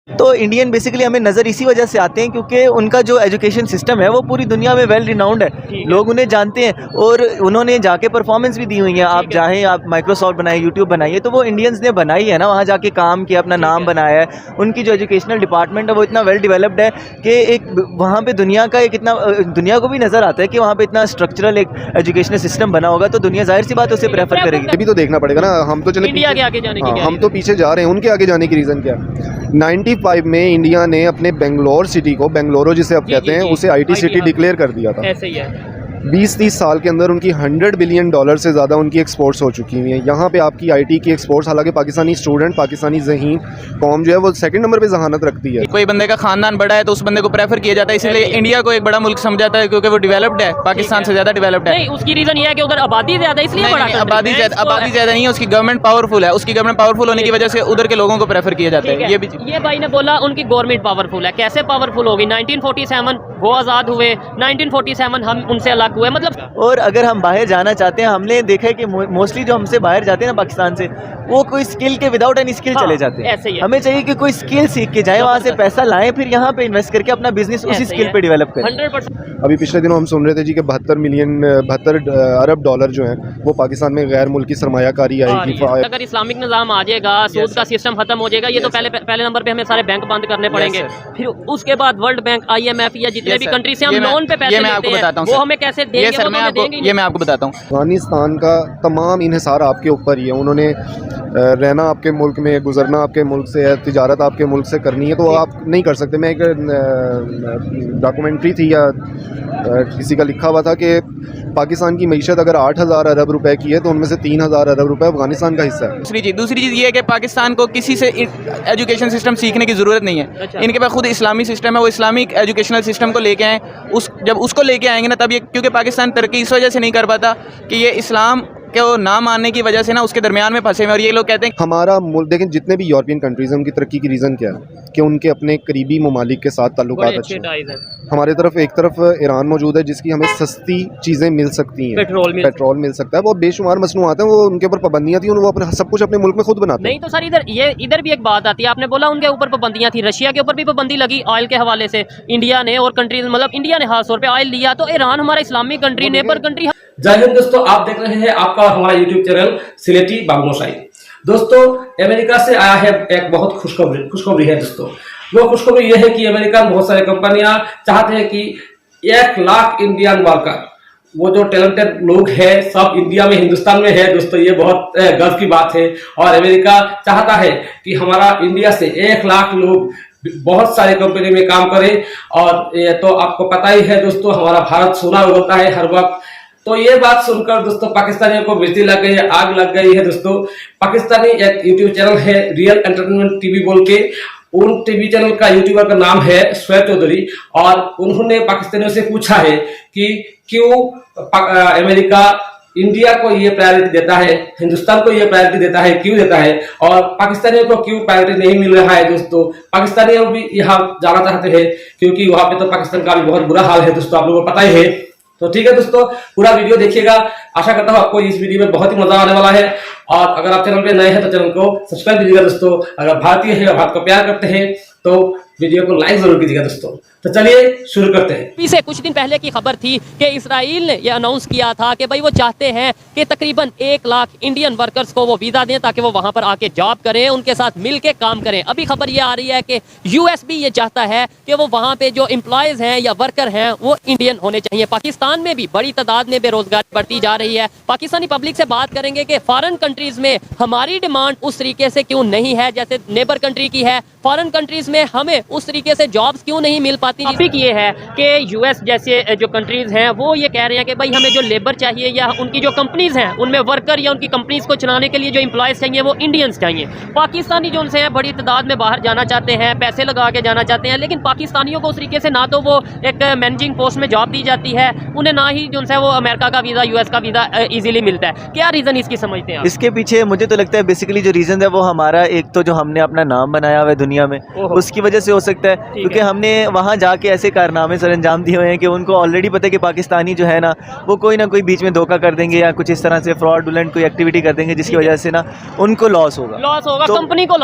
तो Indian basically हमें नज़र इसी वजह से आते हैं क्योंकि उनका जो एजुकेशन सिस्टम है वो पूरी दुनिया में वेल रिनाउंड है, लोग उन्हें जानते हैं और उन्होंने जाके परफॉर्मेंस भी दी हुई है। आप चाहें आप माइक्रोसॉफ्ट बनाइए, यूट्यूब बनाइए, तो वो इंडियंस ने बनाई है ना, वहाँ जाके काम किया, अपना नाम बनाया है। उनकी जो एजुकेशनल डिपार्टमेंट है वो इतना वेल डेवलप्ड है कि एक वहाँ पे दुनिया का एक इतना दुनिया को भी नज़र आता है कि वहाँ पे इतना स्ट्रक्चरल एक एजुकेशनल सिस्टम बना होगा, तो दुनिया जाहिर सी बात उसे प्रेफर करेगी। ये भी तो देखना पड़ेगा ना, हम तो चले इंडिया के आगे जाने की हम तो पीछे जा रहे हैं, उनके आगे जाने की रीज़न क्या है? 95 में इंडिया ने अपने बेंगलोर सिटी को, बेंगलोरो जिसे आप कहते हैं, उसे आईटी सिटी डिक्लेयर कर दिया था। ऐसे ही है। 20-30 साल के अंदर उनकी $100 बिलियन से ज़्यादा उनकी एक्सपोर्ट्स हो चुकी हुई हैं। यहाँ पे आपकी आईटी की एक्सपोर्ट्स, हालांकि पाकिस्तानी स्टूडेंट, पाकिस्तानी ज़हीन कौम जो है वो सेकंड नंबर पे जहानत रखती है। कोई बंदे का खानदान बड़ा है तो उस बंदे को प्रेफर किया जाता है, इसलिए इंडिया को एक बड़ा मुल्क समझा जाता है क्योंकि वो डेवलप्ड है, पाकिस्तान से ज़्यादा डेवलप्ड है। नहीं, उसकी रीज़न ये है कि उधर आबादी ज़्यादा है, इसलिए आबादी ज़्यादा नहीं है, उसकी गवर्नमेंट पावरफुल है, उसकी गवर्नमेंट पावरफुल होने की वजह से उधर के लोगों को प्रेफर किया जाता है। ये भाई ने बोला उनकी गवर्नमेंट पावरफुल है, कैसे पावरफुल होगी? 1947 वो आज़ाद हुए, 1947 हम उनसे अलग हुए, मतलब। और अगर हम बाहर जाना चाहते हैं, हमने देखा है कि मोस्टली जो हमसे बाहर जाते हैं ना पाकिस्तान से, वो कोई स्किल के विदाउट एनी स्किल चले जाते हैं। ऐसे ही है। हमें चाहिए कि कोई स्किल सीख के जाए, वहाँ से पैसा लाएं, फिर यहाँ पे इन्वेस्ट करके अपना बिजनेस उसी स्किल पे डेवलप करें। 100%। अभी पिछले दिनों हम सुन रहे थे जी कि 72 अरब डॉलर जो हैं वो पाकिस्तान में गैर मुल्की सरमायाकारी आएगी। अगर इस्लामिक निज़ाम आ जाएगा, सूद का सिस्टम खत्म हो जाएगा, ये तो पहले नंबर पे हमें सारे बैंक बंद करने पड़ेंगे। फिर उसके बाद वर्ल्ड बैंक, IMF या जितने भी कंट्री से हम लोन पे पैसे लेते हैं, वो हमें कैसे देंगे? ये मैं आपको बताता हूँ। अफगानिस्तान का तमाम इन्हिसार आपके ऊपर ही है। उन्होंने रहना आपके मुल्क में, गुजरना आपके मुल्क से है, तिजारत आपके मुल्क से करनी है, तो आप नहीं कर सकते। मैं एक डॉक्यूमेंट्री थी या किसी का लिखा हुआ था कि पाकिस्तान की मईशत अगर 8,000 अरब रुपए की है तो उनमें से 3,000 अरब रुपए अफगानिस्तान का हिस्सा है। दूसरी चीज़ ये है कि पाकिस्तान को किसी से एजुकेशन सिस्टम सीखने की ज़रूरत नहीं है। इनके पास खुद इस्लामी सिस्टम है, वो इस्लामिक एजुकेशनल सिस्टम को लेके आए। जब उसको लेके आएंगे ना, तब ये, क्योंकि पाकिस्तान तरक्की इस वजह से नहीं कर पाता कि ये इस्लाम के वो ना मानने की वजह से ना उसके दरमियान में फंसे हुए। और ये लोग कहते हैं हमारा मुल्क, देखें जितने भी यूरोपियन कंट्रीज़ हैं, उनकी तरक्की की रीज़न क्या है कि उनके अपने करीबी ममालिक के साथ ताल्लुकात अच्छे हैं। हमारे तरफ एक तरफ ईरान मौजूद है जिसकी हमें सस्ती चीज़ें मिल सकती हैं, पेट्रोल मिल सकता है, वो बेशुमार मसनूआत हैं, वो उनके ऊपर पाबंदियाँ थी, वो अपने सब कुछ अपने मुल्क में खुद बनाते हैं। नहीं तो सर, इधर भी एक बात आती है, आपने बोला उनके ऊपर पाबंदियाँ थी, रशिया के ऊपर भी पाबंदी लगी ऑयल के हवाले से, इंडिया ने और कंट्रीज, मतलब इंडिया ने खास तौर पे ऑयल लिया, तो ईरान हमारा इस्लामिक कंट्री, नेबर कंट्री। जय हिंद दोस्तों, आप देख रहे हैं आपका हमारा यूट्यूब चैनल सिलेटी बागमोशाई। दोस्तों, अमेरिका से आया है एक बहुत खुशखबरी है दोस्तों। वो खुशखबरी ये है कि अमेरिका में बहुत सारी कंपनियां चाहते हैं कि 1 लाख इंडियन वर्कर, वो जो टैलेंटेड लोग हैं, सब इंडिया में, हिंदुस्तान में है दोस्तों। ये बहुत गर्व की बात है और अमेरिका चाहता है कि हमारा इंडिया से 1 लाख लोग बहुत सारी कंपनी में काम करें। और ये तो आपको पता ही है दोस्तों, हमारा भारत सोना उगलता है हर वक्त। तो ये बात सुनकर दोस्तों पाकिस्तानियों को बिजली लग गई है, आग लग गई है दोस्तों। पाकिस्तानी एक यूट्यूब चैनल है रियल एंटरटेनमेंट टीवी बोल के, उन टीवी चैनल का यूट्यूबर का नाम है श्वेत चौधरी, और उन्होंने पाकिस्तानियों से पूछा है कि क्यों अमेरिका इंडिया को ये प्रायोरिटी देता है, हिंदुस्तान को ये प्रायोरिटी देता है, क्यों देता है, और पाकिस्तानियों को क्यों प्रायोरिटी नहीं मिल रहा है दोस्तों। पाकिस्तानियों भी यहाँ जाना चाहते हैं क्योंकि वहां पे तो पाकिस्तान का भी बहुत बुरा हाल है दोस्तों, आप लोगों को पता ही है। तो ठीक है दोस्तों, पूरा वीडियो देखिएगा। आशा करता हूँ आपको इस वीडियो में बहुत ही मजा आने वाला है। और अगर आप चैनल पे नए हैं तो चैनल को सब्सक्राइब कीजिएगा दोस्तों। अगर भारतीय है, भारत को प्यार करते हैं, तो वीडियो को लाइक जरूर कीजिएगा दोस्तों। तो चलिए शुरू करते हैं। पीछे कुछ दिन पहले की खबर थी कि इजराइल ने यह अनाउंस किया था कि भाई वो चाहते हैं कि तकरीबन 1 लाख इंडियन वर्कर्स को वो वीज़ा दें ताकि वो वहां पर आके जॉब करें, उनके साथ मिल के काम करें। अभी खबर ये आ रही है कि US भी ये चाहता है कि वो वहां पे जो एम्प्लॉयज़ हैं या वर्कर हैं वो इंडियन होने चाहिए। पाकिस्तान में भी बड़ी तादाद में बेरोजगारी बढ़ती जा रही है। पाकिस्तानी पब्लिक से बात करेंगे कि फॉरेन कंट्रीज़ में हमारी डिमांड उस तरीके से क्यों नहीं है जैसे नेबर कंट्री की है। फॉरेन कंट्रीज़ में हमें उस तरीके से जॉब्स क्यों नहीं मिल पाती। टॉपिक ये है कि US जैसे जो कंट्रीज हैं वो ये कह रहे हैं कि भाई हमें जो लेबर चाहिए या उनकी जो कंपनीज हैं उनमें वर्कर या उनकी कंपनीज को चलाने के लिए जो एम्प्लॉयज चाहिए वो इंडियंस चाहिए। पाकिस्तानी जो उनसे हैं बड़ी तादाद में बाहर जाना चाहते हैं, पैसे लगा के जाना चाहते हैं, लेकिन पाकिस्तानियों को उस तरीके से ना तो वो एक मैनेजिंग पोस्ट में जॉब दी जाती है, उन्हें ना ही जो उनसे वो अमेरिका का वीज़ा, US का वीज़ा ईजिली मिलता है। क्या रीज़न इसकी समझते हैं? इसके पीछे मुझे तो लगता है बेसिकली जो रीज़न है वो हमारा, एक तो जो हमने अपना नाम बनाया हुआ है दुनिया में, उसकी वजह से हो सकता है, क्योंकि हमने वहाँ जाके ऐसे कारनामे सर अंजाम दिए हुए हैं कि उनको ऑलरेडी पता है कि पाकिस्तानी जो है ना वो कोई ना कोई बीच में धोखा कर देंगे या कुछ इस तरह से फ्रॉडुलेंट कोई एक्टिविटी कर देंगे जिसकी वजह से ना उनको लॉस होगा, तो कंपनी को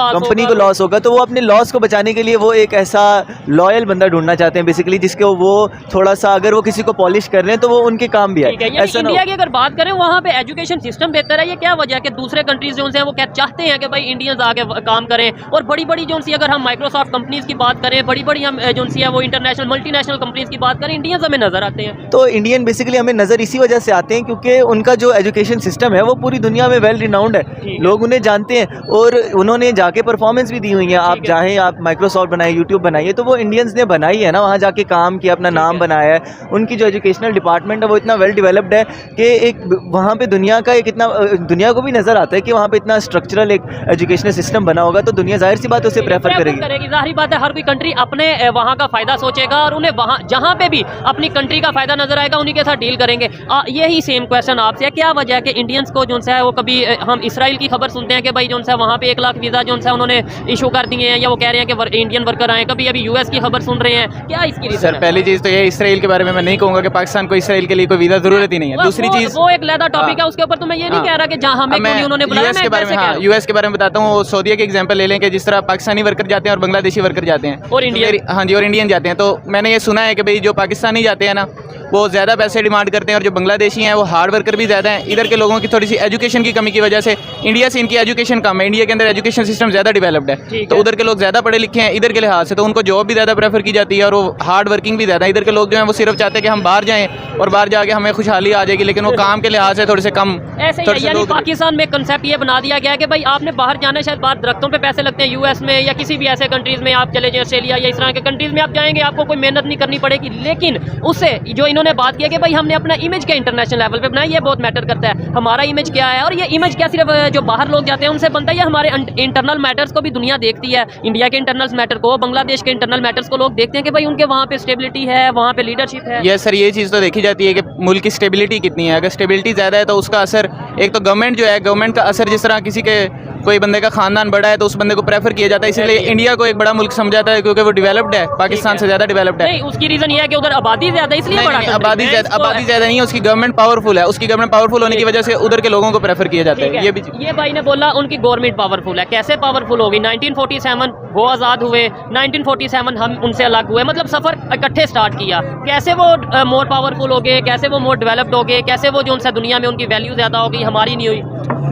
लॉस होगा। तो वो अपने लॉस को बचाने के लिए वो एक ऐसा लॉयल बंदा ढूंढना चाहते हैं बेसिकली, जिसको वो थोड़ा सा अगर वो किसी को पॉलिश कर रहे हैं तो वो उनके काम भी आए। ऐसा इंडिया की अगर बात करें वहाँ पे एजुकेशन सिस्टम बेहतर है, ये क्या वजह है कि दूसरे कंट्रीज जो है वो क्या चाहते हैं कि भाई इंडियंस आके काम करें, और बड़ी बड़ी जो सी अगर हम माइक्रोसॉफ्ट कंपनीज की बात करें, बड़ी बड़ी हम जो सी है वो इंटरनेशनल मल्टीनेशनल कंपनीज की बात करें, इंडियंस हमें नजर आते हैं। तो इंडियन बेसिकली हमें नज़र इसी वजह से आते हैं क्योंकि उनका जो एजुकेशन सिस्टम है वो पूरी दुनिया में वेल रिनाउंड है, लोग उन्हें जानते हैं और उन्होंने जाके परफॉर्मेंस भी दी हुई है। आप चाहें आप माइक्रोसॉफ्ट बनाइए, यूट्यूब बनाइए, तो वो इंडियंस ने बनाई है ना, वहाँ जाके काम किया, अपना नाम बनाया है। उनकी जो एजुकेशनल डिपार्टमेंट है वो इतना वेल डेवलप्ड है कि एक वहाँ पे दुनिया का एक इतना दुनिया को भी नज़र आता है कि वहाँ पे इतना स्ट्रक्चरल एक एजुकेशनल सिस्टम बना होगा, तो दुनिया जाहिर सी बात उसे प्रेफर करेगी। जाहिर बात है, हर कोई कंट्री अपने वहाँ का फायदा सोचेगा और उन्हें वहाँ जहाँ पे भी अपनी कंट्री का फायदा नजर आएगा उन्हीं के साथ डील करेंगे। यही सेम क्वेश्चन आपसे है, क्या वजह है कि इंडियंस को जो है वो कभी हम इसराइल की खबर सुनते हैं कि भाई जो है वहाँ पे 1 लाख वीज़ा जो है उन्होंने इशू कर दिए हैं या वो कह रहे हैं कि इंडियन वर्कर आए, कभी अभी यूएस की खबर सुन रहे हैं, क्या इसकी रीजन है? पहली चीज़ तो ये इसराइल के बारे में मैं नहीं कहूँगा कि पाकिस्तान को इसराइल के लिए कोई वीज़ा जरूरत ही नहीं है। दूसरी चीज़ वो एक अलग टॉपिक है, उसके ऊपर तो मैं ये नहीं कह रहा कि जहाँ हमें उन्होंने बुलाया। यूएस के बारे में बताता हूँ, सऊदीया के एग्जांपल ले लें कि जिस तरह पाकिस्तानी वर्कर जाते हैं और बांग्लादेशी वर्कर जाते हैं और इंडियन, हाँ जी, और इंडियन जाते हैं, तो मैंने ये सुना है कि भाई जो पाकिस्तानी जाते हैं ना वो ज़्यादा पैसे डिमांड करते हैं और जो बांग्लादेशी हैं वो हार्ड वर्कर भी ज़्यादा हैं। इधर के लोगों की थोड़ी सी एजुकेशन की कमी की वजह से इंडिया से इनकी एजुकेशन कम है, इंडिया के अंदर एजुकेशन सिस्टम ज़्यादा डेवलप्ड है, तो उधर के लोग ज़्यादा पढ़े लिखे हैं इधर के लिहाज से, तो उनको जॉब भी ज़्यादा प्रेफर की जाती है और वो हार्ड वर्किंग भी ज़्यादा है। इधर के लोग जो हैं वो सिर्फ चाहते हैं कि हम बाहर जाएँ और बाहर जाके हमें खुशहाली आ जाएगी, लेकिन वो काम के लिहाज से थोड़े से कम। ऐसे ही यानी पाकिस्तान में कंसेप्ट ये बना दिया गया है कि भाई आपने बाहर जाना है, शायद बाहर दरख्तों पे पैसे लगते हैं यूएस में या किसी भी ऐसे कंट्रीज में आप चले जाए, ऑस्ट्रेलिया या इस तरह के कंट्रीज में आप जाएंगे, आपको कोई मेहनत नहीं करनी पड़ेगी। लेकिन उससे जो इन्होंने बात किया कि भाई हमने अपना इमेज क्या इंटरनेशनल लेवल पे बनाया, ये बहुत मैटर करता है, हमारा इमेज क्या है। और ये इमेज क्या सिर्फ जो बाहर लोग जाते हैं उनसे बनता है, ये हमारे इंटरनल मैटर्स को भी दुनिया देखती है, इंडिया के इंटरनल मैटर को, बांग्लादेश के इंटरनल मैटर्स को लोग देखते हैं कि भाई उनके वहाँ पे स्टेबिलिटी है, वहाँ पे लीडरशिप है। ये सर ये चीज़ तो देखी जाती है कि मुल्क की स्टेबिलिटी कितनी है। अगर स्टेबिलिटी ज़्यादा है तो उसका असर, एक तो गवर्नमेंट जो है, गवर्नमेंट का असर, जिस तरह किसी के कोई बंदे का खानदान बड़ा है तो उस बंदे को प्रेफर किया जाता है, इसलिए इंडिया को एक बड़ा मुल्क समझा जाता है क्योंकि वो डेवलप्ड है, पाकिस्तान से ज़्यादा डेवलप्ड है। नहीं, उसकी रीज़न ये है कि उधर आबादी ज़्यादा, इसलिए बड़ा। आबादी ज़्यादा नहीं है, उसकी गवर्नमेंट पावरफुल है, उसकी गवर्नमेंट पावरफुल होने की वजह से उधर के लोगों को प्रेफर किया जाता है। ये भाई ने बोला उनकी गवर्नमेंट पावरफुल है, कैसे पावरफुल होगी? 1947 वो आज़ाद हुए, 1947 हम उनसे अलग हुए, मतलब सफ़र इकट्ठे स्टार्ट किया, कैसे वो मोर पावरफुल हो गए, कैसे वो मोर डेवलप्ड हो गए, कैसे वो जो उनसे दुनिया में उनकी वैल्यू ज़्यादा हो गई, हमारी नहीं हुई?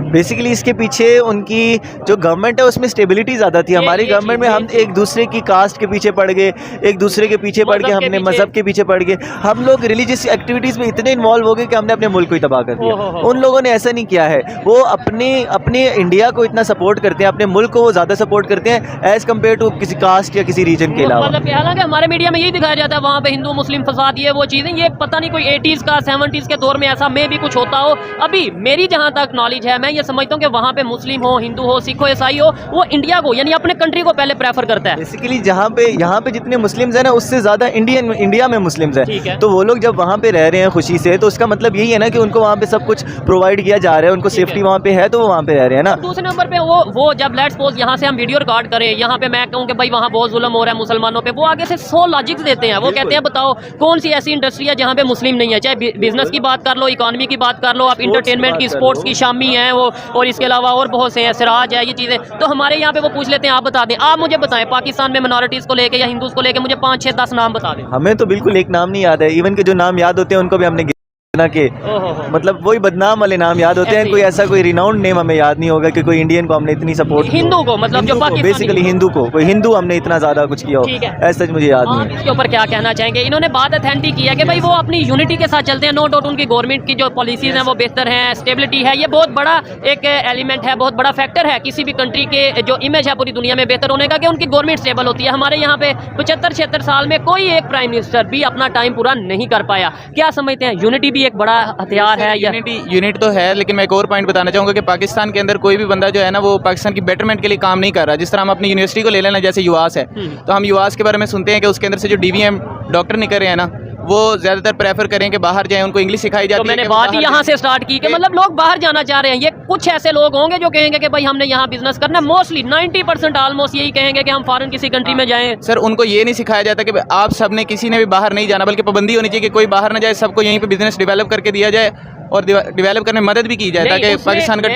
बेसिकली इसके पीछे उनकी जो गवर्नमेंट है उसमें स्टेबिलिटी ज़्यादा थी। हमारी गवर्नमेंट में हम एक दूसरे की कास्ट के पीछे पड़ गए, एक दूसरे के पीछे पड़ गए, हमने मज़हब के पीछे पड़ गए, हम लोग रिलीजियस एक्टिविटीज़ में इतने इन्वॉल्व हो गए कि हमने अपने मुल्क को ही तबाह कर दिया। उन लोगों ने ऐसा नहीं किया है, वो अपने इंडिया को इतना सपोर्ट करते हैं, अपने मुल्क को वो ज़्यादा सपोर्ट करते हैं एज़ कम्पेयर टू किसी कास्ट या किसी रीजन के अलावा। मतलब हालांकि हमारे मीडिया में यही दिखाया जाता है वहाँ पे हिंदू मुस्लिम फसाद, ये वो चीज़ें, ये पता नहीं कोई 80s का 70s के दौर में ऐसा में भी कुछ होता हो। अभी मेरी जहाँ तक नॉलेज है, मैं ये समझता हूँ कि वहाँ पे मुस्लिम हो, हिंदू हो, सिख हो, ईसाई हो, वो इंडिया को यानी अपने कंट्री को पहले प्रेफर करता है। बेसिकली यहाँ पे जितने मुस्लिम्स हैं ना उससे ज़्यादा इंडिया में मुस्लिम्स हैं, तो वो लोग जब वहाँ पे रह रहे हैं खुशी से, तो उसका मतलब यही है ना कि उनको वहाँ पे सब कुछ प्रोवाइड किया जा रहा है, उनको सेफ्टी वहाँ पे है, तो वो वहाँ पे रह रहे हैं ना। दूसरे नंबर पे वो जब लेट्स सपोज यहाँ से हम वीडियो रिकॉर्ड करें, यहाँ पे मैं कहूँ कि भाई वहाँ बहुत जुल्म हो रहा है मुसलमानों पे, वो आगे से 100 लॉजिक्स देते हैं। वो कहते हैं बताओ कौन सी ऐसी इंडस्ट्री है जहाँ पे मुस्लिम नहीं है, चाहे बिजनेस की बात कर लो, इकोनॉमी की बात कर लो, आप इंटरटेनमेंट की, स्पोर्ट्स की, शामी है वो, और इसके अलावा और बहुत से हैं, सिराज है, ये चीज़ें। तो हमारे यहाँ पे वो पूछ लेते हैं आप बता दें, आप मुझे बताएं पाकिस्तान में मिनॉरिटीज़ को लेके या हिंदूज़ को लेके मुझे 5, 6, 10 नाम बता दें। हमें तो बिल्कुल एक नाम नहीं याद है, इवन के जो नाम याद होते हैं उनको भी हमने के मतलब वही बदनाम वाले नाम याद होते हैं, कोई ऐसा कोई रिनाउंड नेम हमें याद नहीं होगा कि कोई इंडियन को हमने इतनी सपोर्ट, हिंदू को मतलब जो बेसिकली हिंदू को, कोई हिंदू हमने इतना ज़्यादा कुछ किया हो, ऐसा मुझे याद नहीं है। इसके ऊपर क्या कहना चाहेंगे? इन्होंने बात अथेंटिक की है कि भाई वो अपनी यूनिटी के साथ चलते हैं, नो डाउट उनकी गवर्नमेंट की जो पॉलिसीज हैं वो बेहतर हैं, स्टेबिलिटी है, ये बहुत बड़ा एक एलिमेंट है, बहुत बड़ा फैक्टर है किसी भी कंट्री के जो इमेज है पूरी दुनिया में बेहतर होने का, कि उनकी गवर्नमेंट स्टेबल होती है। हमारे यहाँ पे 75-76 साल में कोई एक प्राइम मिनिस्टर भी अपना टाइम पूरा नहीं कर पाया। क्या समझते हैं, यूनिटी भी एक बड़ा हथियार है? यूनिट तो है, लेकिन मैं एक और पॉइंट बताना चाहूँगा कि पाकिस्तान के अंदर कोई भी बंदा जो है ना वो पाकिस्तान की बेटरमेंट के लिए काम नहीं कर रहा। जिस तरह हम अपनी यूनिवर्सिटी को ले लेना, जैसे युवास है, तो हम युवास के बारे में सुनते हैं कि उसके अंदर से जो DVM डॉक्टर निकल रहे हैं ना, वो ज़्यादातर प्रेफर करें कि बाहर जाएं, उनको इंग्लिश सिखाई जाती तो है। मैंने बात ही यहाँ से स्टार्ट की कि मतलब लोग बाहर जाना चाह रहे हैं। ये कुछ ऐसे लोग होंगे जो कहेंगे कि भाई हमने यहाँ बिजनेस करना है, मोस्टली 90% ऑलमोस्ट यही कहेंगे कि हम फॉरेन किसी कंट्री में जाएं। सर उनको ये नहीं सिखाया जाता कि आप सब ने किसी ने भी बाहर नहीं जाना, बल्कि पाबंदी होनी चाहिए कि कोई बाहर ना जाए, सबको यहीं पे बिजनेस डेवलप करके दिया जाए और डेवलप करने में मदद भी की जाए, ताकि पाकिस्तान का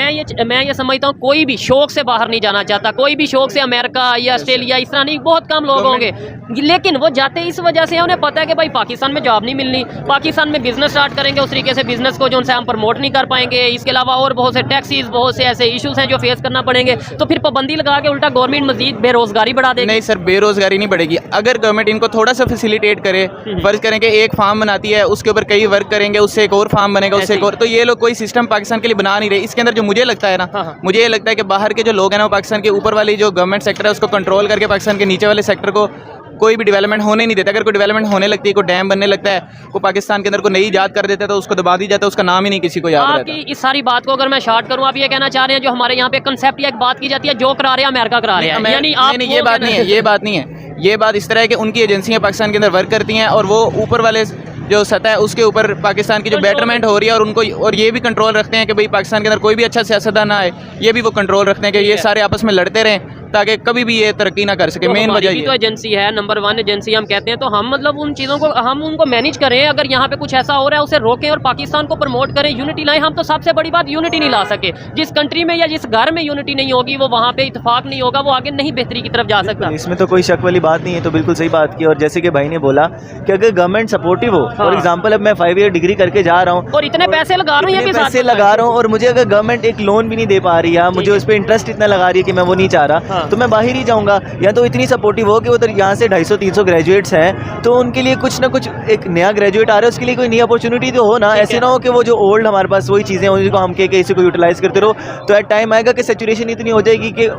मैं ये समझता हूँ कोई भी शौक से बाहर नहीं जाना चाहता, कोई भी शौक से अमेरिका या ऑस्ट्रेलिया इस तरह नहीं, बहुत कम लोग होंगे, लेकिन वो जाते इस वजह से उन्हें पता है कि भाई पाकिस्तान में जॉब नहीं मिलनी, पाकिस्तान में बिजनेस स्टार्ट करेंगे उस तरीके से बिजनेस को जो उनसे हम प्रमोट नहीं कर पाएंगे। इसके अलावा और बहुत से टैक्सीज, बहुत से ऐसे इशूज हैं जो फेस करना पड़ेंगे, तो फिर पाबंदी लगा के उल्टा गवर्नमेंट मजीद बेरोजगारी बढ़ा देगी। नहीं सर, बेरोजगारी नहीं बढ़ेगी। अगर गवर्नमेंट इनको थोड़ा सा फैसिलिटेट करे, फर्ज करें कि एक फार्म बनाती है, उसके ऊपर कई वर्क करेंगे, उससे एक और फार्म बनेगा, उससे एक और, तो ये लोग कोई सिस्टम पाकिस्तान के लिए बना नहीं रहे। इसके अंदर जो मुझे लगता है ना, मुझे ये लगता है कि बाहर के जो लोग हैं ना, वो पाकिस्तान के ऊपर वाली जो गवर्नमेंट सेक्टर है उसको कंट्रोल करके पाकिस्तान के नीचे वाले सेक्टर को कोई भी डेवलपमेंट होने नहीं देता। अगर कोई डेवलपमेंट होने लगती है, कोई डैम बनने लगता है, कोई पाकिस्तान के अंदर को नई ईजाद कर देता है, तो उसको दबा दी जाता है, उसका नाम ही नहीं किसी को याद रहता। आपकी इस सारी बात को अगर मैं शॉर्ट करूं, आप ये कहना चाह रहे हैं जो हमारे यहाँ पे कंसेप्ट या एक बात की जाती है जो करा रहे हैं अमेरिका करा रहे हैं, यानी आप नहीं, ये बात नहीं है, ये बात नहीं है। ये बात इस तरह है कि उनकी एजेंसियां पाकिस्तान के अंदर वर्क करती हैं और वो ऊपर वाले जो सतह है उसके ऊपर पाकिस्तान की जो बेटरमेंट हो रही है और उनको और ये भी कंट्रोल रखते हैं कि भाई पाकिस्तान के अंदर कोई भी अच्छा सियासतदान ना आए, ये भी वो कंट्रोल रखते हैं कि ये सारे आपस में लड़ते रहें ताकि कभी भी ये तरक्की ना कर सके। मेन वजह ये तो एजेंसी है, नंबर 1 एजेंसी हम कहते हैं, तो हम मतलब उन चीज़ों को हम उनको मैनेज करें। अगर यहाँ पे कुछ ऐसा हो रहा है उसे रोकें और पाकिस्तान को प्रमोट करें, यूनिटी लाएं। हम तो सबसे बड़ी बात यूनिटी नहीं ला सके। जिस कंट्री में या जिस घर में यूनिटी नहीं होगी, वो वहाँ पे इत्तेफाक नहीं होगा, वो आगे नहीं बेहतरी की तरफ जा सकता। इसमें तो कोई शक वाली बात नहीं है, तो बिल्कुल सही बात की। और जैसे कि भाई ने बोला कि अगर गवर्नमेंट सपोर्टिव हो, फॉर एग्जाम्पल अब मैं 5 ईयर डिग्री करके जा रहा हूँ और इतने पैसे लगा रहा हूँ, पैसे लगा रहा हूँ, और मुझे अगर गवर्नमेंट एक लोन भी नहीं दे पा रही है, मुझे उस पर इंटरेस्ट इतना लगा रही है कि मैं वो नहीं चाह रहा, तो मैं बाहर ही जाऊँगा। या तो इतनी सपोर्टिव हो कि उधर यहाँ से 250-300 ग्रेजुएट्स हैं, तो उनके लिए कुछ ना कुछ एक नया ग्रेजुएट आ रहा है, उसके लिए कोई नई अपॉर्चुनिटी तो हो ना। ऐसे ना हो कि वो जो ओल्ड हमारे पास वही चीज़ें उनको हम कह के इसी को यूटिलाइज करते रहो, तो एट टाइम आएगा कि सैचुरेशन इतनी हो जाएगी कि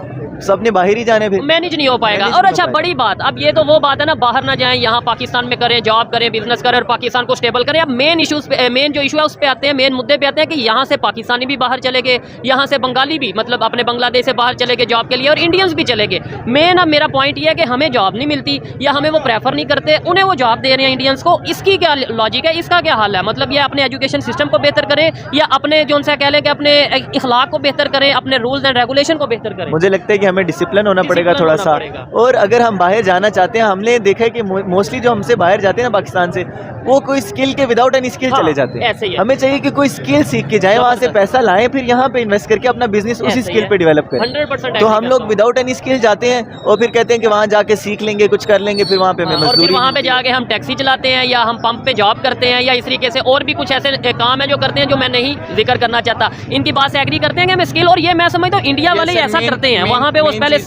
सबने बाहर ही जाने, फिर मैनेज नहीं हो पाएगा। और अच्छा बड़ी बात, अब ये तो वो बात है ना, बाहर ना जाएं, यहाँ पाकिस्तान में करें, जॉब करें, बिजनेस करें और पाकिस्तान को स्टेबल करें। अब मेन इशूज पे, मेन जो इशू है उस पे आते हैं, मेन मुद्दे पे आते हैं कि यहाँ से पाकिस्तानी भी बाहर चले गए, यहाँ से बंगाली भी, मतलब अपने बांग्लादेश से बाहर चले गए जॉब के लिए, और इंडियंस भी चले गए। मेन अब मेरा पॉइंट ये है कि हमें जॉब नहीं मिलती या हमें वो प्रेफर नहीं करते, उन्हें वो जॉब दे रहे हैं इंडियंस को। इसकी क्या लॉजिक है, इसका क्या हल है? मतलब ये अपने एजुकेशन सिस्टम को बेहतर करें या अपने जो उनसे कह लें कि अपने इखलाक को बेहतर करें, अपने रूल्स एंड रेगुलेशन को बेहतर करें। मुझे लगता है कि हमें डिसिप्लिन होना पड़ेगा थोड़ा सा। और अगर हम बाहर जाना चाहते हैं, हमने देखा है कि मोस्टली जो हमसे बाहर जाते हैं ना पाकिस्तान से, वो कोई स्किल के विदाउट एनी स्किल चले जाते हैं। हमें चाहिए कि कोई स्किल सीख के जाए, वहाँ से पैसा लाएं, फिर यहाँ पे इन्वेस्ट करके अपना बिजनेस उसी स्किल पे डेवलप करें। 100% तो हम लोग विदाउट एनी स्किल जाते हैं और फिर कहते हैं कि वहाँ जाके सीख लेंगे, कुछ कर लेंगे, फिर वहाँ पे हमें मजदूरी, वहाँ पे जाके हम टैक्सी चलाते हैं या हम पंप पे जॉब करते हैं या इस तरीके से और भी कुछ ऐसे काम है जो करते हैं जो मैं नहीं जिक्र करना चाहता। इनकी बात से एग्री करते हैं कि हमें स्किल, और ये मैं समझता हूँ इंडिया वाले ऐसा करते हैं, वहाँ पे वो पहले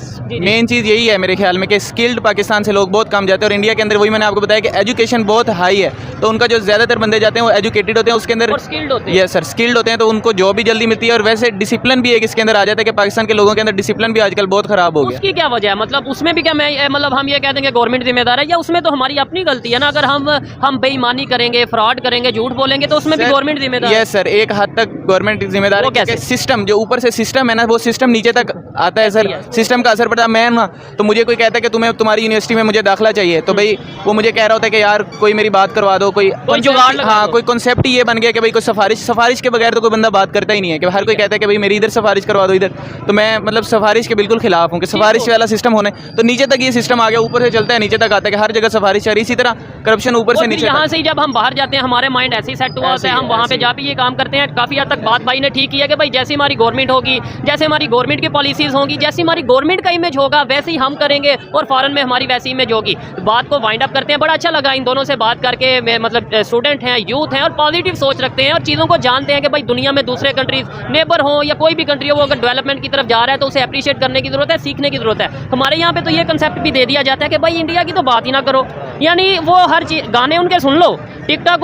मेन चीज़ यही है मेरे ख्याल में कि स्किल्ड पाकिस्तान से लोग बहुत कम जाते हैं, और इंडिया के अंदर वही मैंने आपको बताया कि एजुकेशन बहुत हाई है, तो उनका जो ज़्यादातर बंदे जाते हैं वो एजुकेटेड होते हैं, उसके अंदर स्किल्ड होते हैं। यस सर, स्किल्ड होते हैं, तो उनको जॉब भी जल्दी मिलती है। और वैसे डिसिप्लिन भी एक इसके अंदर आ जाता है कि पाकिस्तान के लोगों के अंदर डिसिप्लिन भी आजकल बहुत ख़राब हो गया। उसकी क्या वजह है? मतलब उसमें भी क्या मैं मतलब हम ये कहते हैं कि गवर्नमेंट जिम्मेदार है, या उसमें तो हमारी अपनी गलती है ना? अगर हम बेईमानी करेंगे, फ्रॉड करेंगे, झूठ बोलेंगे, तो उसमें भी गवर्नमेंट जिम्मेदार है। यस सर, एक हद तक गवर्नमेंट जिम्मेदार है। सिस्टम जो ऊपर से सिस्टम है ना, वो सिस्टम नीचे तक आता है सर, सिस्टम का असर पड़ता है। मैं ना, तो मुझे कोई कहता है कि तुम्हें तुम्हारी यूनिवर्सिटी में मुझे दाखिला चाहिए, तो भाई वो मुझे कह रहा होता है कि यार कोई मेरी बात करवा दो, कोई जुगाड़ लगा हाँ, कोई कॉन्सेप्ट ही ये बन गया कि भाई कोई सफारिश के बगैर तो कोई बंदा बात करता ही नहीं है, कि हर कोई कहता है कि भाई मेरी इधर सफारिश करवा दो इधर। तो मैं मतलब सफारिश के बिल्कुल खिलाफ हूँ कि सफारिश वाला सिस्टम होने, तो नीचे तक ये सिस्टम आ गया, ऊपर से चलता है नीचे तक आता है कि हर जगह सफारिश है। इसी तरह करप्शन ऊपर से नीचे। यहाँ से जब हम बाहर जाते हैं हमारे माइंड ऐसे ही सेट हुआ होता है, हम वहाँ पे जाके ये काम करते हैं। काफ़ी हद तक बात भाई ने ठीक किया कि भाई जैसी हमारी गवर्नमेंट होगी, जैसे हमारी गवर्नमेंट की पॉलिसीज़ होंगी, जैसी हमारी गवर्नमेंट का इमेज होगा, वैसे ही हम करेंगे और फॉरेन में हमारी वैसी इमेज होगी। बात को वाइंड अप करते हैं। बड़ा अच्छा लगा इन दोनों से बात करके, मतलब स्टूडेंट हैं, यूथ हैं और पॉजिटिव सोच रखते हैं और चीज़ों को जानते हैं कि भाई दुनिया में दूसरे कंट्रीज, नेबर हो या कोई भी कंट्री हो, वो अगर डेवलपमेंट की तरफ जा रहा है तो उसे अप्रिशिएट करने की जरूरत है, सीखने की जरूरत है। हमारे यहाँ पे तो ये कंसेप्ट भी दे दिया जाता है कि भाई इंडिया की तो बात ही ना करो, यानी वो हर चीज़, गाने उनके सुन लो, टिकटॉक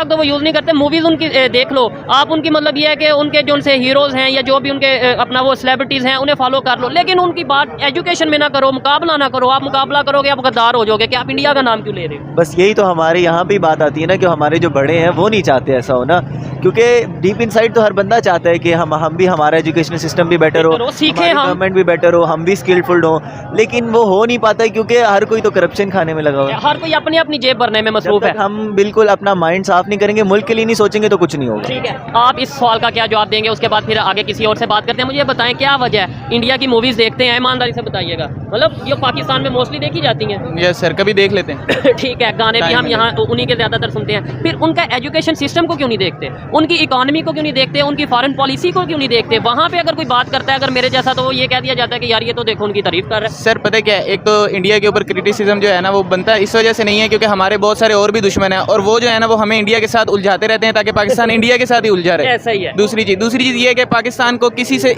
तो वो यूज़ नहीं करते, मूवीज़ उनकी देख लो आप, उनकी मतलब ये है कि उनके जो उनसे हीरोज़ हैं या जो भी उनके अपना वो सेलिब्रिटीज़ हैं उन्हें फॉलो कर लो, लेकिन उनकी बात एजुकेशन में ना करो, मुकाबला ना करो। आप मुकाबला करोगे आप गद्दार हो जाओगे कि आप इंडिया का नाम क्यों ले रहे हो? बस यही तो हमारे यहाँ भी बात आती है ना कि हमारे जो बड़े हैं वो नहीं चाहते ऐसा हो ना, क्योंकि डीप इनसाइड तो हर बंदा चाहता है कि हम भी, हमारा एजुकेशन सिस्टम भी बेटर हो, सीखें, गवर्नमेंट भी बेटर हो, हम भी स्किलफुल हो, लेकिन वो हो नहीं पाता क्योंकि हर कोई तो करप्शन खाने में लगा हुआ है, हर कोई अपनी अपनी जेब भरने में मसरूफ है। हम बिल्कुल बिल्कुल अपना माइंड साफ नहीं करेंगे, मुल्क के लिए नहीं सोचेंगे तो कुछ नहीं होगा। ठीक है, आप इस सवाल का क्या जवाब देंगे, उसके बाद फिर आगे किसी और से बात करते हैं। मुझे बताएं क्या वजह है, इंडिया की मूवीज देखते हैं, ईमानदारी से बताइएगा, मतलब ये पाकिस्तान में मोस्टली देखी जाती हैं? यस सर, कभी देख लेते हैं। ठीक है, गाने भी हम यहाँ उन्हीं के ज़्यादातर सुनते हैं। फिर उनका एजुकेशन सिस्टम को क्यों नहीं देखते, उनकी इकोनॉमी को क्यों नहीं देखते, उनकी फॉरेन पॉलिसी को क्यों नहीं देखते? वहाँ पे अगर कोई बात करता है अगर मेरे जैसा, तो वो ये कह दिया जाता है कि यार ये तो देखो उनकी तारीफ कर रहा है। सर पता है क्या है, एक तो इंडिया के ऊपर क्रिटिसिज्म जो है ना वो बनता है इस वजह से नहीं है क्योंकि हमारे बहुत सारे और भी दुश्मन हैं, और वो जो है ना वो हमें इंडिया के साथ उलझाते रहते हैं ताकि पाकिस्तान इंडिया के साथ ही उलझा रहे। ऐसा ही है। दूसरी चीज़ ये है कि पाकिस्तान को किसी से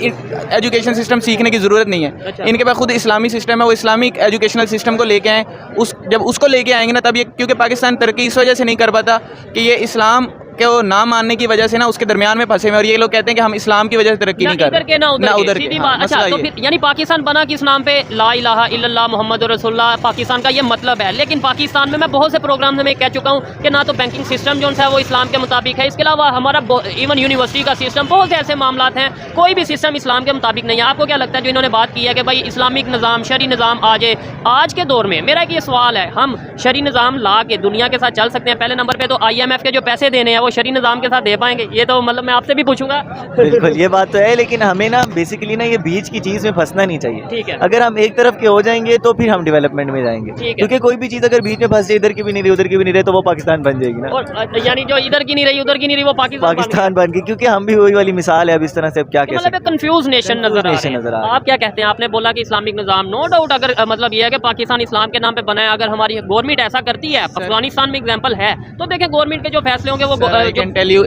एजुकेशन सिस्टम सीखने की ज़रूरत नहीं है। अच्छा। इनके पास खुद इस्लामी सिस्टम है, वो इस्लामिक एजुकेशनल सिस्टम को लेके आए, जब उसको लेके आएंगे ना तब ये, क्योंकि पाकिस्तान तरक्की इस वजह से नहीं कर पाता कि ये इस्लाम के वो ना मानने की वजह से ना उसके दरमियान में फंसे हुए, और ये लोग कहते हैं कि हम इस्लाम की वजह से तरक्की नहीं कर रहे, ना उधर के। हाँ, अच्छा, तो फिर यानी पाकिस्तान बना किस नाम पे, ला इलाहा इल्लल्लाह मुहम्मदुर रसूलुल्लाह, पाकिस्तान का ये मतलब है। लेकिन पाकिस्तान में मैं बहुत से प्रोग्राम में कह चुका हूँ कि ना तो बैंकिंग सिस्टम जो है वो इस्लाम के मुताबिक है, इसके अलावा हमारा इवन यूनिवर्सिटी का सिस्टम, बहुत से ऐसे मामला हैं, कोई भी सिस्टम इस्लाम के मुताबिक नहीं है। आपको क्या लगता है जो इन्होंने बात की है कि भाई इस्लामिक निज़ाम, शरी निज़ाम आ जाए आज के दौर में, मेरा एक ये सवाल है, हम शरी निज़ाम ला के दुनिया के साथ चल सकते हैं? पहले नंबर पे तो IMF के जो पैसे देने हैं वो शरी निज़ाम के साथ दे पाएंगे? ये तो मतलब मैं आपसे भी पूछूंगा। बिल्कुल ये बात तो है, लेकिन हमें ना बेसिकली ना ये बीच की चीज़ में फंसना नहीं चाहिए। ठीक है। अगर हम एक तरफ के हो जाएंगे तो फिर हम डेवलपमेंट में जाएंगे, क्योंकि कोई भी चीज़ अगर बीच में फंस जाए, इधर की भी नहीं रही उधर की भी नहीं रही, तो वो पाकिस्तान बन जाएगी ना। और यानी जो इधर की नहीं रही उधर की नहीं रही वो पाकिस्तान बन गई, क्योंकि हम भी वही वाली मिसाल है अब इस तरह से। अब क्या कह सकते हैं, कंफ्यूज नेशन नजर आ रहा है। आप क्या कहते हैं? आपने बोला कि इस्लामिक निज़ाम, नो डाउट, अगर मतलब ये है कि पाकिस्तान इस्लाम के नाम पे बना है, अगर हमारी गवर्नमेंट ऐसा करती है, अफगानिस्तान में एग्जांपल है, तो देखें गवर्नमेंट के जो फैसले होंगे वो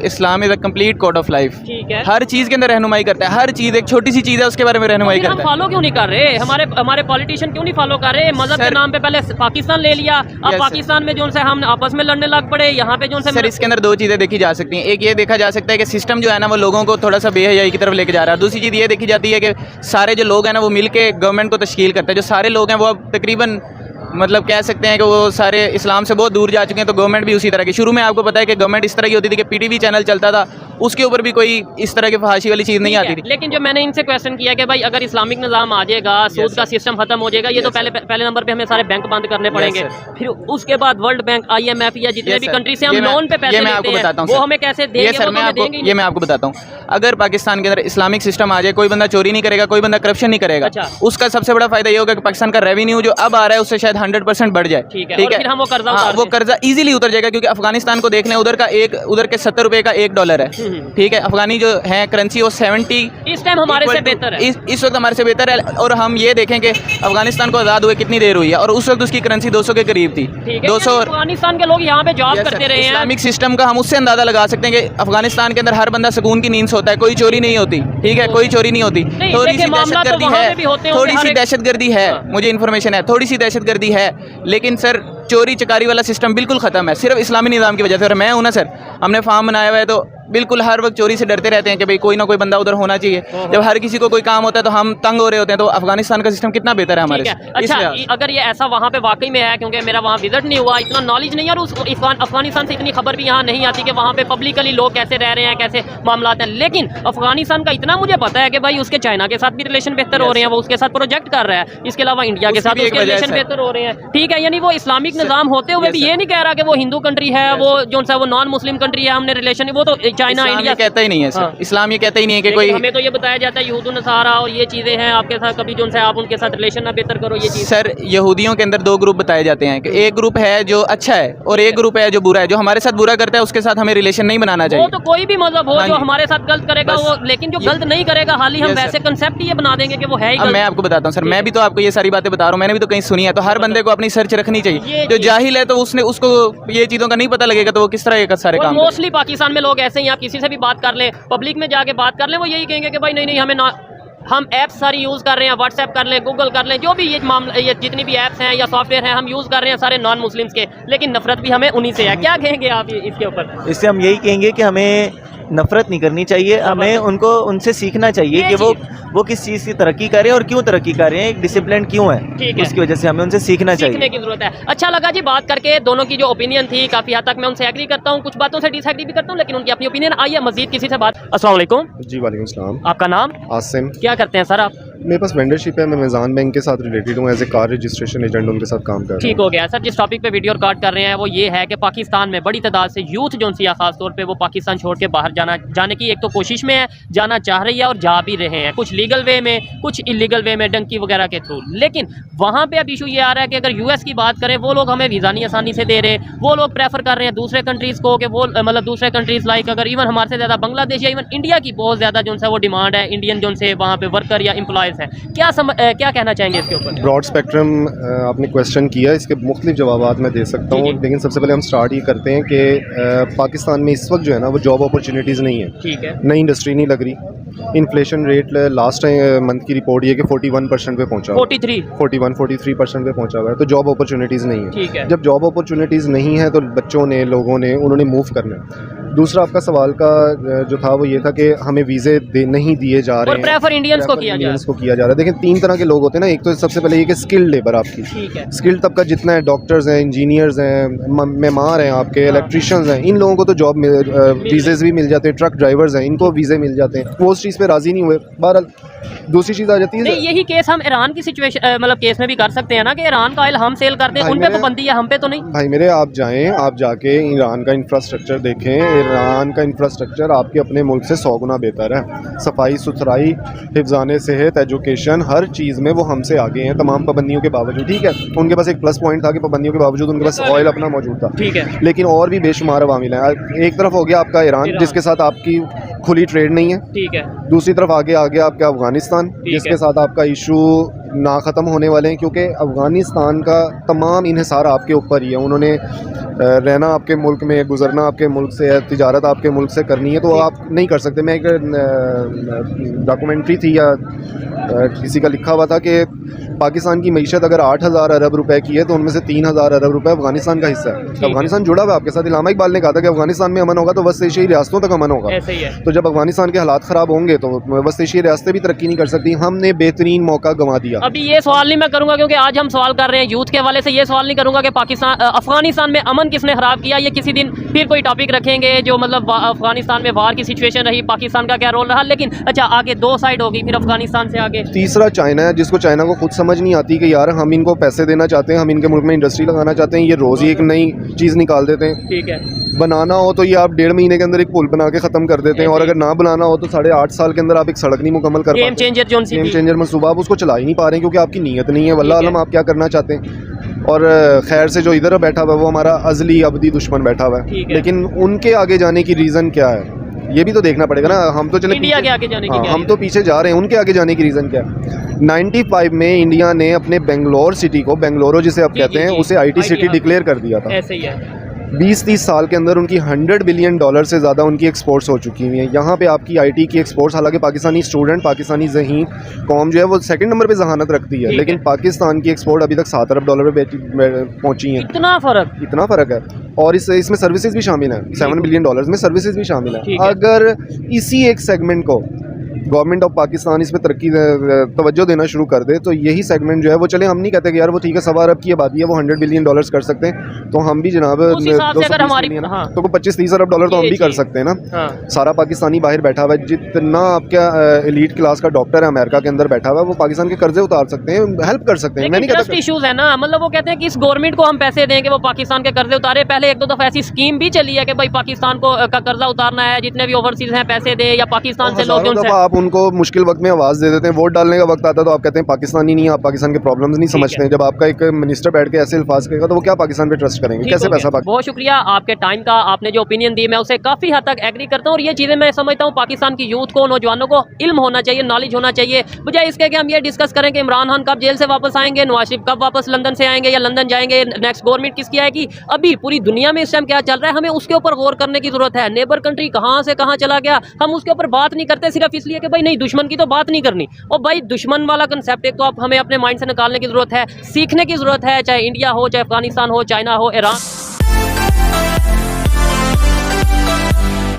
Islam is a complete code of life. ठीक है, हर चीज के अंदर रहनुमाई करता है, हर चीज, एक छोटी सी चीज है उसके बारे में रहनुमाई करता है। हम फॉलो क्यों नहीं कर रहे? हमारे पॉलिटिशियन क्यों नहीं फॉलो कर रहे? मजहब के नाम पे पहले पाकिस्तान ले लिया, अब पाकिस्तान में जो हम आपस में लड़ने लग पड़े। यहाँ पे जो सर इसके अंदर दो चीजें देखी जा सकती हैं, एक ये देखा जा सकता है कि सिस्टम जो है ना वो लोगों को थोड़ा सा बेहयाई की तरफ लेके जा रहा है। दूसरी चीज ये देखी जाती है कि सारे जो लोग हैं ना वो मिलके गवर्नमेंट को तश्कील करते हैं। जो सारे लोग हैं वो अब तकरीबन मतलब कह सकते हैं कि वो सारे इस्लाम से बहुत दूर जा चुके हैं, तो गवर्नमेंट भी उसी तरह की। शुरू में आपको पता है कि गवर्नमेंट इस तरह की होती थी कि PTV चैनल चलता था, उसके ऊपर भी कोई इस तरह की फहाशी वाली चीज़ नहीं आती थी। लेकिन जो मैंने इनसे क्वेश्चन किया कि भाई अगर इस्लामिक निज़ाम आ जाएगा, सूद का सिस्टम खत्म हो जाएगा, ये तो पहले नंबर पे हमें सारे बैंक बंद करने पड़ेंगे, फिर उसके बाद वर्ल्ड बैंक, IMF या जितने भी कंट्री से हम लोन पे पैसे लेते हैं वो हमें कैसे देंगे? ये मैं आपको बताता हूँ। अगर पाकिस्तान के अंदर इस्लामिक सिस्टम आ जाए, कोई बंदा चोरी नहीं करेगा, कोई बंदा करप्शन नहीं करेगा, उसका सबसे बड़ा फायदा ये होगा कि पाकिस्तान का रेवेन्यू जो अब आ रहा है उससे शायद 100% बढ़ जाए। ठीक है, फिर हम वो कर्जा इजीली उतर जाएगा, क्योंकि अफगानिस्तान को देख लें, उधर के 70 रुपए का $1 है। ठीक है, अफगानी जो है करेंसी वो 70 इस टाइम हमारे से बेहतर है, इस वक्त हमारे से बेहतर है। और हम ये देखें कि अफगानिस्तान को आज़ाद हुए कितनी देर हुई है, और उस वक्त उसकी करेंसी 200 के करीब थी। 200 अफगानिस्तान के लोग यहाँ पे जॉब करते रहे हैं। इस्लामिक सिस्टम का हम उससे अंदाजा लगा सकते हैं कि अफगानिस्तान के अंदर हर बंदा सुकून की नींद सोता है, कोई चोरी नहीं होती। ठीक है, कोई चोरी नहीं होती। थोड़ी सी दहशतगर्दी है, मुझे इन्फॉर्मेशन है, थोड़ी सी दहशतगर्दी है, लेकिन सर चोरी चकारी वाला सिस्टम बिल्कुल खत्म है, सिर्फ इस्लामी निज़ाम की वजह से। और मैं हूं ना सर, हमने फार्म बनाया हुआ है, तो बिल्कुल हर वक्त चोरी से डरते रहते हैं कि भाई कोई ना कोई बंदा उधर होना चाहिए। जब हर किसी को कोई काम होता है तो हम तंग हो रहे होते हैं। तो अफगानिस्तान का सिस्टम कितना बेहतर है हमारे से। अच्छा, अगर ये ऐसा वहाँ पे वाकई में है, क्योंकि मेरा वहाँ विजिट नहीं हुआ, इतना नॉलेज नहीं है, और अफगानिस्तान से इतनी खबर भी यहाँ नहीं आती कि वहाँ पे पब्लिकली लोग कैसे रह रहे हैं, कैसे मामला हैं। लेकिन अफगानिस्तान का इतना मुझे पता है कि भाई उसके चाइना के साथ भी रिलेशन बेहतर हो रहे हैं, वो उसके साथ प्रोजेक्ट कर रहा है, इसके अलावा इंडिया के साथ उसके रिलेशन बेहतर हो रहे हैं। ठीक है, यानी वो इस्लामिक निज़ाम होते हुए भी ये नहीं कह रहा कि वो हिंदू कंट्री है, वो जो सा वो नॉन मुस्लिम कंट्री है, हमने रिलेशन, वो तो चाइना इंडिया कहता ही नहीं है सर। इस्लाम ये कहता ही नहीं है कि कोई, हमें तो ये बताया जाता है यहूद नसारा और ये चीजें हैं आपके साथ, कभी जो है आप उनके साथ रिलेशन ना बेहतर करो, ये चीज। सर यहूदियों के अंदर 2 ग्रुप बताए जाते हैं कि एक ग्रुप है जो अच्छा है और एक ग्रुप है जो बुरा है। जो हमारे साथ बुरा करता है उसके साथ हमें रिलेशन नहीं बनाना चाहिए। वो तो कोई भी मजहब हो जो हमारे साथ गलत करेगा वो, लेकिन जो गलत नहीं करेगा हाल ही हम वैसे कंसेप्ट ये बना देंगे कि वो है ही गलत। मैं आपको बताता हूँ सर, मैं भी तो आपको ये सारी बातें बता रहा हूँ, मैंने भी तो कहीं सुनी है। तो हर बंदे को अपनी सर्च रखनी चाहिए। जो जाहिल है तो उसको ये चीज़ों का नहीं पता लगेगा, तो वो किस तरह ये सारे काम। मोस्टली पाकिस्तान में लोग ऐसे ही, आप किसी से भी बात कर लें, पब्लिक में जाके बात कर लें, वो यही कहेंगे कि भाई नहीं हमें ना, हम ऐप्स सारी यूज़ कर रहे हैं, व्हाट्सएप कर लें, गूगल कर लें, जो भी ये मामला, ये जितनी भी ऐप्स हैं या सॉफ्टवेयर हैं हम यूज़ कर रहे हैं सारे नॉन मुस्लिम्स के, लेकिन नफरत भी हमें उन्हीं से है। क्या कहेंगे आप इसके ऊपर? इससे हम यही कहेंगे कि हमें नफरत नहीं करनी चाहिए, हमें उनसे सीखना चाहिए कि वो किस चीज़ की तरक्की कर रहे हैं और क्यों तरक्की कर रहे हैं, एक डिसिप्लिन क्यों ठीक है, है। उसकी वजह से हमें उनसे सीखना चाहिए। सीखने की जरूरत है। अच्छा लगा जी बात करके, दोनों की जो ओपिनियन थी काफी हद तक मैं उनसे एग्री करता हूँ, कुछ बातों से डिसएग्री भी करता हूँ, लेकिन उनकी अपनी ओपिनियन। आइए मजीद किसी से बात। अस्सलाम वालेकुम, जी वालेकुम सलाम। आपका नाम, आसिम। क्या करते हैं सर आप? मेरे पास वेंडरशिप है, मैं मेज़ान बैंक के साथ रिलेटेड हूँ, as a car registration agent उनके साथ काम कर रहा ठीक हो गया सर। जिस टॉपिक पे वीडियो रिकॉर्ड कर रहे हैं वो ये है कि पाकिस्तान में बड़ी तादाद से यूथ जो सी खास तौर पे वो पाकिस्तान छोड़ के बाहर जाने की एक तो कोशिश में है, जाना चाह रही है और जा भी रहे हैं, कुछ लीगल वे में, कुछ इलीगल वे में, डंकी वगैरह के थ्रू। लेकिन वहाँ पे अब इशू ये आ रहा है कि अगर यूएस की बात करें, वो लोग हमें वीज़ा नहीं आसानी से दे रहे, वो लोग प्रेफर कर रहे हैं दूसरे कंट्रीज़ को, कि वो मतलब दूसरे कंट्रीज़ लाइक अगर इवन हमारे से ज़्यादा बांग्लादेश या इवन इंडिया की बहुत ज़्यादा जो है वो डिमांड है इंडियन जो से वहाँ पे वर्कर या एम्प्लॉयज़ हैं। क्या कहना चाहेंगे इसके ऊपर? ब्रॉड स्पेक्ट्रम आपने क्वेश्चन किया, इसके मुख्तलिफ जवाब मैं दे सकता हूँ, लेकिन सबसे पहले हम स्टार्ट ये करते हैं कि पाकिस्तान में इस वक्त जो है ना वो जॉब अपॉर्चुनिटीज़ नहीं है, ठीक है, नई इंडस्ट्री नहीं लग रही। इन्फ्लेशन रेट लास्ट मंथ की रिपोर्ट ये कि 41% पे पहुंचा, 43% पे पहुंचा हुआ है, तो जॉब अपॉर्चुनिटीज़ नहीं है। ठीक है। जब जॉब अपॉर्चुनिटीज़ नहीं है तो बच्चों ने, लोगों ने, उन्होंने मूव करना है। दूसरा आपका सवाल का जो था वो ये था कि हमें वीज़े नहीं दिए जा रहे हैं, प्रेफर इंडियंस को किया किया जा रहा है। देखिए 3 तरह के लोग होते हैं ना, एक तो सबसे पहले ये कि स्किल्ड लेबर आपकी, ठीक है, स्किल्ड तबका जितना है, डॉक्टर्स हैं, इंजीनियर्स हैं, मेमार हैं, आपके इलेक्ट्रीशियंस हैं, इन लोगों को तो जॉब वीज़े भी मिल जाते हैं। ट्रक ड्राइवर्स हैं, इनको वीज़े मिल जाते हैं, वो उस चीज़ पे राज़ी नहीं हुए। बहरहाल दूसरी चीज़ आ जाती है, नहीं यही केस हम ईरान की सिचुएशन मतलब केस में भी कर सकते हैं ना, कि ईरान का ऑयल हम सेल करते हैं, उन पे पाबंदी है, हम पे तो नहीं। भाई मेरे आप जाएं, आप जाके ईरान का इंफ्रास्ट्रक्चर देखें। ईरान का इंफ्रास्ट्रक्चर आपके अपने मुल्क से 100 गुना बेहतर है। सफाई सुथराई, हिफ्ज़ान सेहत, एजुकेशन, हर चीज़ में वो हमसे आगे हैं, तमाम पाबंदियों के बावजूद। ठीक है, उनके पास एक प्लस पॉइंट था कि पाबंदियों के बावजूद उनके पास ऑयल अपना मौजूद था, ठीक है, लेकिन और भी बेशुमार अवामिल हैं। एक तरफ हो गया आपका ईरान, जिसके साथ आपकी खुली ट्रेड नहीं है, ठीक है। दूसरी तरफ आगे आ गया आपका अफगानिस्तान, जिसके साथ आपका इशू ना ख़त्म होने वाले हैं, क्योंकि अफ़गानिस्तान का तमाम इन्हिसार आपके ऊपर ही है। उन्होंने रहना आपके मुल्क में, गुजरना आपके मुल्क से है, तिजारत आपके मुल्क से करनी है, तो आप नहीं कर सकते। मैं एक डॉक्यूमेंट्री थी या किसी का लिखा हुआ था कि पाकिस्तान की मईशत अगर 8,000 अरब रुपए की है तो उनमें से 3,000 अरब रुपए अफगानिस्तान का हिस्सा है। अफगानिस्तान जुड़ा हुआ है आपके साथ। इलामा इकबाल ने कहा था कि अफगानिस्तान में अमन होगा तो वस्त एशियाई रियासतों तक अमन होगा। ऐसे ही है। तो जब अफगानिस्तान के हालात ख़राब होंगे तो वस्त एशियाई रियासतें भी तरक्की नहीं कर सकती। हमने बेहतरीन मौका गंवा दिया। अभी ये सवाल नहीं मैं करूँगा, क्योंकि आज हम सवाल कर रहे हैं यूथ के हवाले से। ये सवाल नहीं करूँगा कि पाकिस्तान अफगानिस्तान में अमन किसने ख़राब किया। ये किसी दिन फिर कोई टॉपिक रखेंगे जो मतलब अफगानिस्तान में वार की सिचुएशन रही, पाकिस्तान का क्या रोल रहा। लेकिन अच्छा आगे 2 साइड होगी, फिर अफगानिस्तान से आगे तीसरा चाइना है, जिसको चाइना को खुद समझ नहीं आती कि यार हम इनको पैसे देना चाहते हैं, हम इनके मुल्क में इंडस्ट्री लगाना चाहते हैं, ये रोज़ ही एक नई चीज़ निकाल देते हैं। ठीक है, बनाना हो तो ये आप 1.5 महीने के अंदर एक पुल बना के ख़त्म कर देते हैं, और अगर ना बनाना हो तो 8.5 साल के अंदर आप एक सड़क नहीं मुकम्मल कर पाते। गेम चेंजर मनसूबा आप उसको चला ही नहीं पा रहे हैं, क्योंकि आपकी नीयत नहीं है। वल्लाह आलम आप क्या करना चाहते हैं। और खैर से जो इधर बैठा हुआ है वो हमारा अजली अबदी दुश्मन बैठा हुआ है, लेकिन उनके आगे जाने की रीज़न क्या है ये भी तो देखना पड़ेगा ना। हम तो चले इंडिया के आगे जाने की क्या हम तो पीछे जा रहे हैं, उनके आगे जाने की रीज़न क्या है। 95 में इंडिया ने अपने बेंगलोर सिटी को, बेंगलोरो जिसे आप कहते हैं, उसे IT सिटी डिक्लेयर कर दिया था। ऐसे ही है। 20-30 साल के अंदर उनकी $100 बिलियन से ज़्यादा उनकी एक्सपोर्ट्स हो चुकी हुई हैं। यहाँ पे आपकी IT की एक्सपोर्ट्स, हालांकि पाकिस्तानी स्टूडेंट, पाकिस्तानी ज़हीन कौम जो है वो सेकंड नंबर पे जहानत रखती है, लेकिन पाकिस्तान की एक्सपोर्ट अभी तक $7 अरब पे पहुँची है। इतना फ़र्क है। और इसमें सर्विसेज भी शामिल हैं। $7 बिलियन में सर्विसेज भी शामिल हैं। अगर इसी एक सेगमेंट को गवर्नमेंट ऑफ पाकिस्तान इस पर तवज्जो देना शुरू कर दे तो यही सेगमेंट जो है वो, चले हम नहीं कहते कि यार वो ठीक है 1.25 अरब की आबादी है, वो $100 बिलियन कर सकते हैं, तो हम भी जनाब तो 25-30 अरब डॉलर तो हम भी कर सकते हैं ना। सारा पाकिस्तानी बाहर बैठा हुआ है, जितना आपका एलीट क्लास का डॉक्टर है अमेरिका के अंदर बैठा हुआ है, वो पाकिस्तान के कर्जे उतार सकते हैं, हेल्प कर सकते हैं। मैं नहीं कहता इश्यूज है ना, मतलब वो कहते हैं कि इस गवर्नमेंट को हम पैसे दें कि वो पाकिस्तान के कर्जे उतारे। पहले 1-2 दफा ऐसी स्कीम भी चली है कि भाई पाकिस्तान को का कर्जा उतारना है, जितने भी ओवरसीज हैं पैसे दे, या पाकिस्तान से लोग आप उनको मुश्किल वक्त में आवाज़ दे देते हैं। वोट डालने का वक्त आता है तो आप कहते हैं पाकिस्तानी नहीं, आप पाकिस्तान के प्रॉब्लम्स नहीं समझते हैं। जब आपका एक मिनिस्टर बैठ के ऐसे अल्फाज कहेगा तो वो क्या पाकिस्तान पे ट्रस्ट करेंगे, कैसे पैसा। बहुत शुक्रिया आपके टाइम का, आपने जो ओपिनियन दी मैं उसे काफ़ी हद तक एग्री करता हूँ। और ये चीज़ें मैं समझता हूँ पाकिस्तान की यूथ को, नौजवानों को इल्म होना चाहिए, नॉलेज होना चाहिए, बजाय इसके कि हम ये डिस्कस करें कि इमरान खान कब जेल से वापस आएंगे, नवाज शरीफ कब वापस लंदन से आएंगे या लंदन जाएंगे, नेक्स्ट गवर्नमेंट किसकी आएगी। अभी पूरी दुनिया में इस टाइम क्या चल रहा है, हमें उसके ऊपर गौर करने की जरूरत है। नेबर कंट्री कहाँ से कहाँ चला गया, हम उसके ऊपर बात नहीं करते, सिर्फ इसलिए कि भाई नहीं दुश्मन की तो बात नहीं करनी। और भाई दुश्मन वाला कंसेप्ट एक तो आप हमें अपने माइंड से निकालने की जरूरत है, सीखने की जरूरत है, चाहे इंडिया हो, चाहे अफगानिस्तान हो, चाइना हो, ईरान।